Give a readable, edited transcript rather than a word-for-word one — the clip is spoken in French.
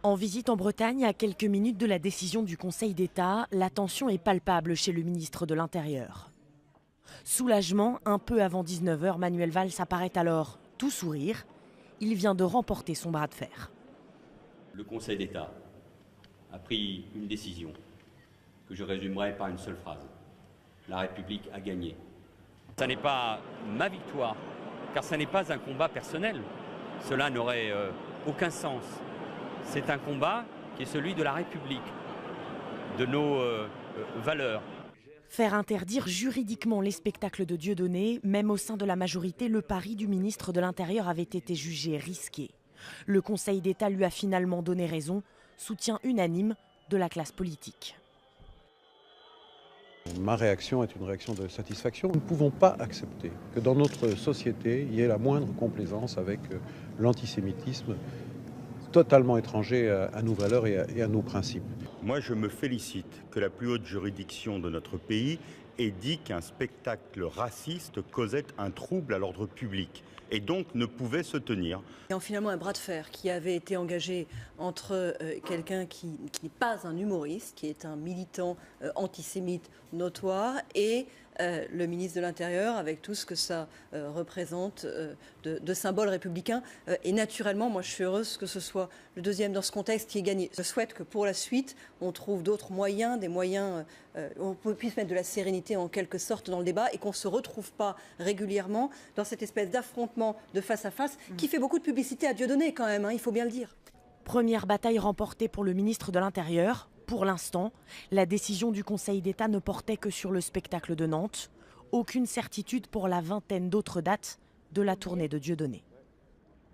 En visite en Bretagne, à quelques minutes de la décision du Conseil d'État, la tension est palpable chez le ministre de l'Intérieur. Soulagement, un peu avant 19 h, Manuel Valls apparaît alors tout sourire. Il vient de remporter son bras de fer. Le Conseil d'État a pris une décision que je résumerai par une seule phrase. La République a gagné. Ça n'est pas ma victoire, car ça n'est pas un combat personnel. Cela n'aurait aucun sens. C'est un combat qui est celui de la République, de nos valeurs. Faire interdire juridiquement les spectacles de Dieudonné, même au sein de la majorité, le pari du ministre de l'Intérieur avait été jugé risqué. Le Conseil d'État lui a finalement donné raison, soutien unanime de la classe politique. Ma réaction est une réaction de satisfaction. Nous ne pouvons pas accepter que dans notre société, il y ait la moindre complaisance avec l'antisémitisme totalement étranger à nos valeurs et à nos principes. Moi, je me félicite que la plus haute juridiction de notre pays ait dit qu'un spectacle raciste causait un trouble à l'ordre public et donc ne pouvait se tenir. Finalement, un bras de fer qui avait été engagé entre quelqu'un qui n'est pas un humoriste, qui est un militant antisémite notoire, et le ministre de l'Intérieur, avec tout ce que ça représente de symboles républicains. Et naturellement, moi je suis heureuse que ce soit le deuxième dans ce contexte qui ait gagné. Je souhaite que pour la suite, on trouve d'autres moyens, des moyens où on puisse mettre de la sérénité en quelque sorte dans le débat et qu'on ne se retrouve pas régulièrement dans cette espèce d'affrontement de face à face qui fait beaucoup de publicité à Dieudonné quand même, hein, il faut bien le dire. Première bataille remportée pour le ministre de l'Intérieur. Pour l'instant, la décision du Conseil d'État ne portait que sur le spectacle de Nantes. Aucune certitude pour la vingtaine d'autres dates de la tournée de Dieudonné.